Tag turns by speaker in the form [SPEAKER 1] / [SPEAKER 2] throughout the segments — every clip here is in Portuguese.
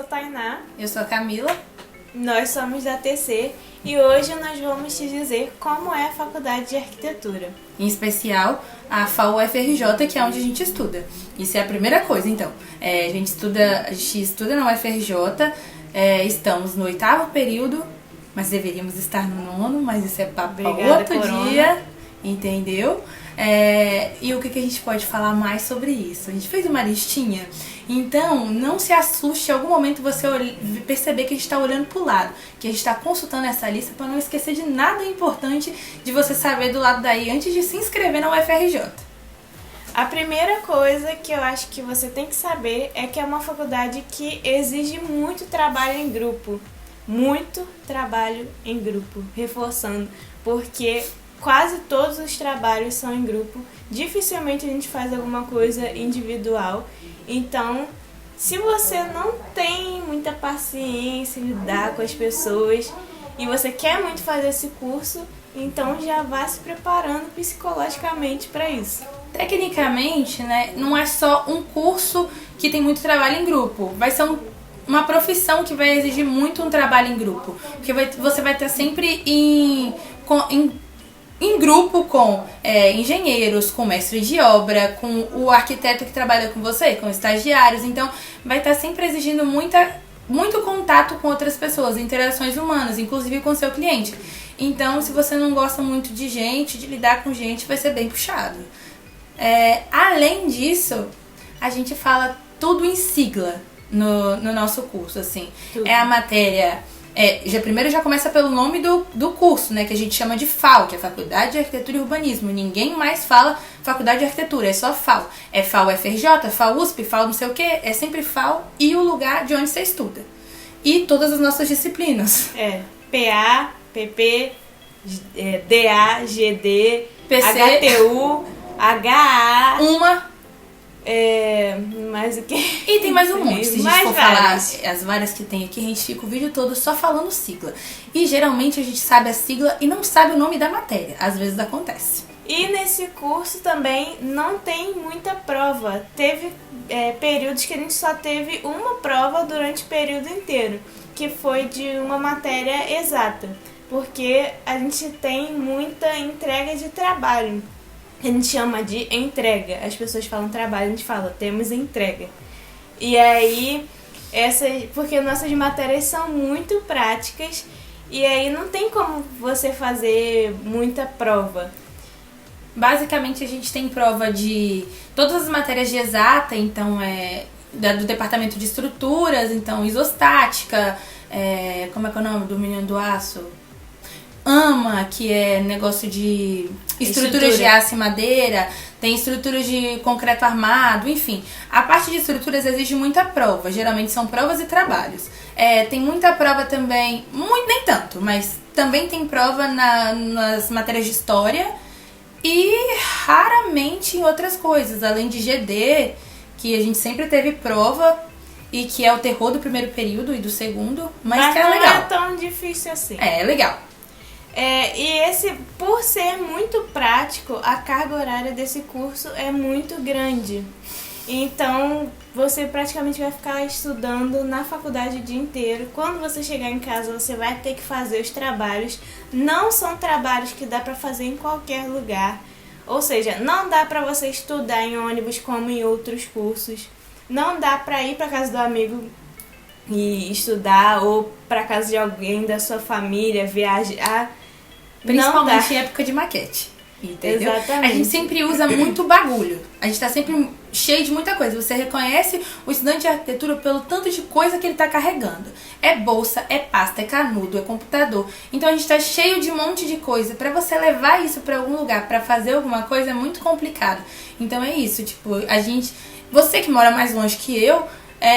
[SPEAKER 1] Tainá.
[SPEAKER 2] Eu sou a Camila.
[SPEAKER 1] Nós somos da TC e hoje nós vamos te dizer como é a Faculdade de Arquitetura.
[SPEAKER 2] Em especial, a FAU-UFRJ, que é onde a gente estuda. Isso é a primeira coisa, então. A gente estuda na UFRJ, estamos no 8º período, mas deveríamos estar no 9º, mas isso é papo outro dia, entendeu? E o que a gente pode falar mais sobre isso? A gente fez uma listinha, então não se assuste se em algum momento você perceber que a gente está olhando para o lado, que a gente está consultando essa lista para não esquecer de nada importante de você saber do lado daí antes de se inscrever na UFRJ.
[SPEAKER 1] A primeira coisa que eu acho que você tem que saber é que é uma faculdade que exige muito trabalho em grupo. Muito trabalho em grupo, reforçando, porque quase todos os trabalhos são em grupo, dificilmente a gente faz alguma coisa individual. Então, se você não tem muita paciência em lidar com as pessoas e você quer muito fazer esse curso, então já vá se preparando psicologicamente para isso.
[SPEAKER 2] Tecnicamente, né, não é só um curso que tem muito trabalho em grupo, vai ser uma profissão que vai exigir muito um trabalho em grupo, porque você vai estar sempre em grupo com engenheiros, com mestre de obra, com o arquiteto que trabalha com você, com estagiários. Então vai estar sempre exigindo muito contato com outras pessoas, interações humanas, inclusive com o seu cliente. Então, se você não gosta muito de gente, de lidar com gente, vai ser bem puxado. Além disso, a gente fala tudo em sigla no nosso curso, assim.
[SPEAKER 1] Tudo.
[SPEAKER 2] É a matéria... Primeiro já começa pelo nome do curso, né, que a gente chama de FAU, que é Faculdade de Arquitetura e Urbanismo. Ninguém mais fala Faculdade de Arquitetura, é só FAU. É FAU-UFRJ, FAU-USP, FAU não sei o que, é sempre FAU e o lugar de onde você estuda. E todas as nossas disciplinas.
[SPEAKER 1] PA, PP, DA, GD,
[SPEAKER 2] PC,
[SPEAKER 1] HTU, HA... mais o que?
[SPEAKER 2] E tem mais um monte. Se a gente
[SPEAKER 1] mais
[SPEAKER 2] for
[SPEAKER 1] várias.
[SPEAKER 2] falar as várias que tem aqui, a gente fica o vídeo todo só falando sigla. E geralmente a gente sabe a sigla e não sabe o nome da matéria. Às vezes acontece.
[SPEAKER 1] E nesse curso também não tem muita prova. Teve períodos que a gente só teve uma prova durante o período inteiro, que foi de uma matéria exata, porque a gente tem muita entrega de trabalho. A gente chama de entrega. As pessoas falam trabalho, a gente fala, temos entrega. E aí, porque nossas matérias são muito práticas, e aí não tem como você fazer muita prova.
[SPEAKER 2] Basicamente a gente tem prova de todas as matérias de exata, então do departamento de estruturas, então isostática, como é que é o nome do menino do aço? AMA, que é negócio de estruturas de aço e madeira, tem estruturas de concreto armado, enfim. A parte de estruturas exige muita prova, geralmente são provas e trabalhos. Tem muita prova também, nem tanto, mas também tem prova nas matérias de história e raramente em outras coisas, além de GD, que a gente sempre teve prova e que é o terror do primeiro período e do segundo, mas que é legal.
[SPEAKER 1] Não é tão difícil assim.
[SPEAKER 2] É legal.
[SPEAKER 1] E por ser muito prático, a carga horária desse curso é muito grande. Então, você praticamente vai ficar estudando na faculdade o dia inteiro. Quando você chegar em casa, você vai ter que fazer os trabalhos. Não são trabalhos que dá para fazer em qualquer lugar. Ou seja, não dá para você estudar em ônibus como em outros cursos. Não dá para ir para casa do amigo e estudar, ou para casa de alguém da sua família, viajar.
[SPEAKER 2] Principalmente em época de maquete, entendeu?
[SPEAKER 1] Exatamente.
[SPEAKER 2] A gente sempre usa muito bagulho. A gente tá sempre cheio de muita coisa. Você reconhece o estudante de arquitetura pelo tanto de coisa que ele tá carregando. É bolsa, é pasta, é canudo, é computador. Então a gente tá cheio de um monte de coisa. Pra você levar isso pra algum lugar, pra fazer alguma coisa, é muito complicado. Então é isso, tipo, você que mora mais longe que eu,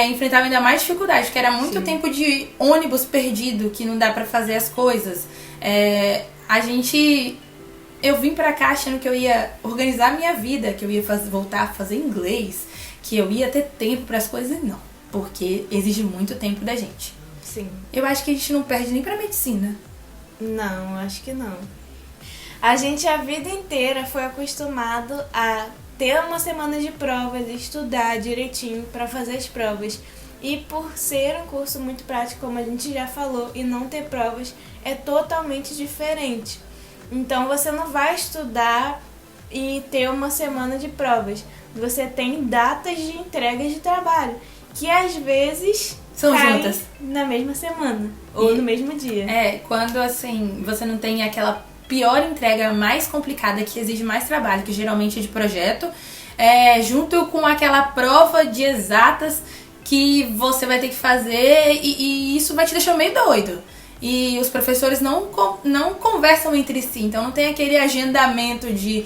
[SPEAKER 2] enfrentava ainda mais dificuldade, porque era muito tempo de ônibus perdido, que não dá pra fazer as coisas. Eu vim pra cá achando que eu ia organizar a minha vida, que eu ia voltar a fazer inglês, que eu ia ter tempo pras coisas, e não, porque exige muito tempo da gente.
[SPEAKER 1] Sim.
[SPEAKER 2] Eu acho que a gente não perde nem pra medicina.
[SPEAKER 1] Não, acho que não. A gente a vida inteira foi acostumado a ter uma semana de provas, estudar direitinho pra fazer as provas. E por ser um curso muito prático, como a gente já falou, e não ter provas, é totalmente diferente. Então você não vai estudar e ter uma semana de provas. Você tem datas de entrega de trabalho, que às vezes
[SPEAKER 2] São
[SPEAKER 1] caem
[SPEAKER 2] juntas
[SPEAKER 1] na mesma semana ou no mesmo dia.
[SPEAKER 2] Quando assim, você não tem aquela pior entrega mais complicada que exige mais trabalho, que geralmente é de projeto, junto com aquela prova de exatas que você vai ter que fazer e isso vai te deixar meio doido. E os professores não conversam entre si, então não tem aquele agendamento de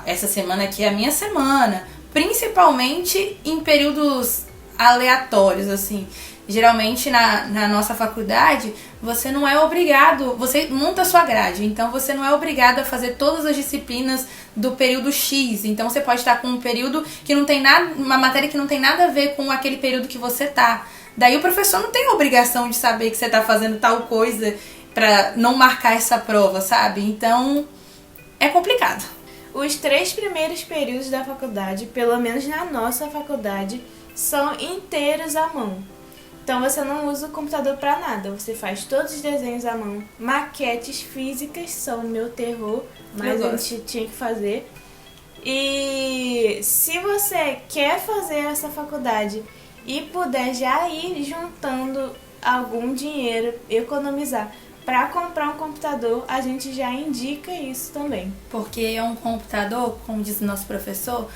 [SPEAKER 2] essa semana aqui é a minha semana, principalmente em períodos aleatórios, assim. Geralmente na nossa faculdade, você não é obrigado, você monta a sua grade, então você não é obrigado a fazer todas as disciplinas do período X. Então você pode estar com um período que não tem nada, uma matéria que não tem nada a ver com aquele período que você tá. Daí o professor não tem a obrigação de saber que você tá fazendo tal coisa pra não marcar essa prova, sabe? Então é complicado.
[SPEAKER 1] Os 3 primeiros períodos da faculdade, pelo menos na nossa faculdade, são inteiros à mão. Então você não usa o computador para nada, você faz todos os desenhos à mão. Maquetes físicas são o meu terror, mas a gente tinha que fazer. E se você quer fazer essa faculdade e puder já ir juntando algum dinheiro, economizar para comprar um computador, a gente já indica isso também.
[SPEAKER 2] Porque é um computador, como diz o nosso professor,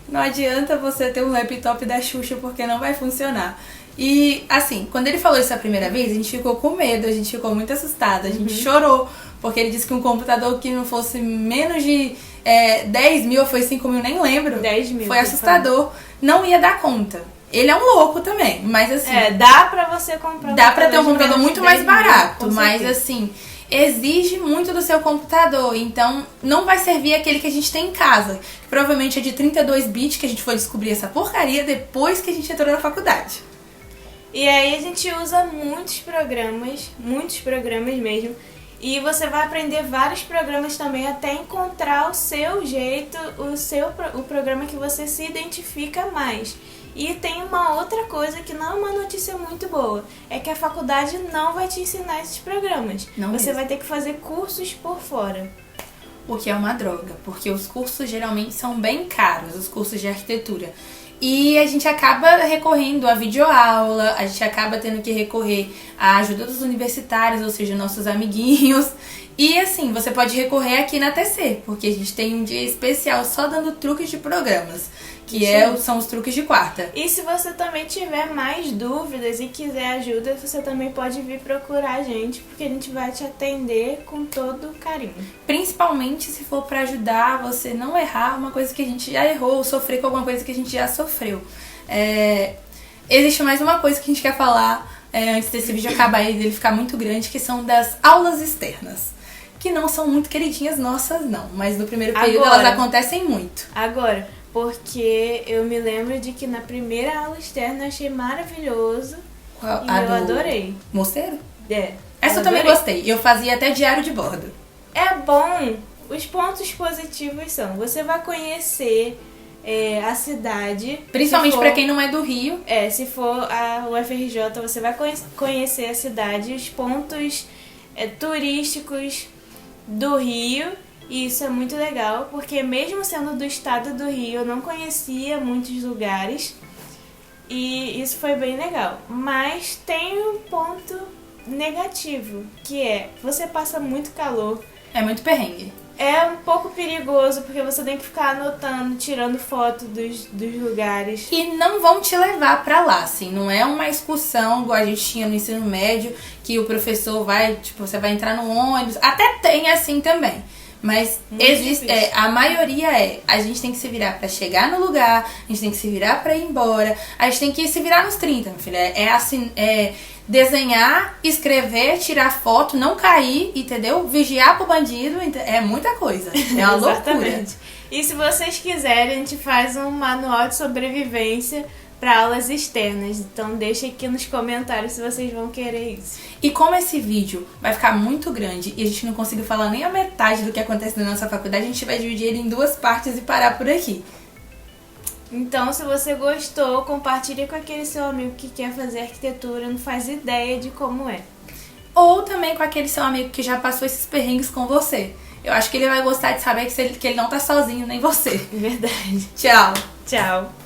[SPEAKER 2] não adianta você ter um laptop da Xuxa porque não vai funcionar. E assim, quando ele falou isso a primeira vez, a gente ficou com medo, a gente ficou muito assustada, a gente chorou, porque ele disse que um computador que não fosse menos de 10 mil ou foi 5 mil, nem lembro.
[SPEAKER 1] 10 mil.
[SPEAKER 2] Foi assustador, não ia dar conta. Ele é um louco também, mas assim...
[SPEAKER 1] dá pra você comprar
[SPEAKER 2] dá pra ter um computador muito mais barato,
[SPEAKER 1] mil,
[SPEAKER 2] mas assim... exige muito do seu computador, então não vai servir aquele que a gente tem em casa, que provavelmente é de 32 bits, que a gente foi descobrir essa porcaria depois que a gente entrou na faculdade.
[SPEAKER 1] E aí a gente usa muitos programas mesmo, e você vai aprender vários programas também até encontrar o seu jeito, o programa que você se identifica mais. E tem uma outra coisa que não é uma notícia muito boa, é que a faculdade não vai te ensinar esses programas. Você vai ter que fazer cursos por fora.
[SPEAKER 2] O que é uma droga, porque os cursos geralmente são bem caros, os cursos de arquitetura. E a gente acaba recorrendo a videoaula, a gente acaba tendo que recorrer à ajuda dos universitários, ou seja, nossos amiguinhos. E assim, você pode recorrer aqui na TC, porque a gente tem um dia especial só dando truques de programas, que são os truques de quarta.
[SPEAKER 1] E se você também tiver mais dúvidas e quiser ajuda, você também pode vir procurar a gente, porque a gente vai te atender com todo carinho.
[SPEAKER 2] Principalmente se for pra ajudar você não errar uma coisa que a gente já errou, ou sofrer com alguma coisa que a gente já sofreu. Existe mais uma coisa que a gente quer falar antes desse vídeo acabar e dele ficar muito grande, que são das aulas externas. Que não são muito queridinhas nossas, não. Mas no primeiro período elas acontecem muito.
[SPEAKER 1] Agora, porque eu me lembro de que na primeira aula externa eu achei maravilhoso.
[SPEAKER 2] Qual?
[SPEAKER 1] E eu adorei.
[SPEAKER 2] Mosteiro?
[SPEAKER 1] Essa
[SPEAKER 2] eu também gostei. Eu fazia até diário de bordo.
[SPEAKER 1] É bom. Os pontos positivos são: você vai conhecer a cidade.
[SPEAKER 2] Principalmente pra quem não é do Rio.
[SPEAKER 1] Se for a UFRJ, você vai conhecer a cidade, os pontos turísticos do Rio. E isso é muito legal, porque mesmo sendo do estado do Rio, eu não conhecia muitos lugares. E isso foi bem legal. Mas tem um ponto negativo, que você passa muito calor.
[SPEAKER 2] É muito perrengue.
[SPEAKER 1] É um pouco perigoso, porque você tem que ficar anotando, tirando foto dos lugares.
[SPEAKER 2] E não vão te levar pra lá, assim. Não é uma excursão, igual a gente tinha no ensino médio, que o professor vai, você vai entrar no ônibus. Até tem assim também. Mas a maioria a gente tem que se virar pra chegar no lugar, a gente tem que se virar pra ir embora, a gente tem que se virar nos 30, meu filho. Desenhar, escrever, tirar foto, não cair, entendeu? Vigiar pro bandido, é muita coisa. É uma loucura.
[SPEAKER 1] E se vocês quiserem, a gente faz um manual de sobrevivência para aulas externas. Então deixa aqui nos comentários se vocês vão querer isso.
[SPEAKER 2] E como esse vídeo vai ficar muito grande e a gente não conseguiu falar nem a metade do que acontece na nossa faculdade, a gente vai dividir ele em 2 partes e parar por aqui.
[SPEAKER 1] Então, se você gostou, compartilhe com aquele seu amigo que quer fazer arquitetura, não faz ideia de como é.
[SPEAKER 2] Ou também com aquele seu amigo que já passou esses perrengues com você. Eu acho que ele vai gostar de saber que ele não tá sozinho, nem você.
[SPEAKER 1] Verdade.
[SPEAKER 2] Tchau.
[SPEAKER 1] Tchau.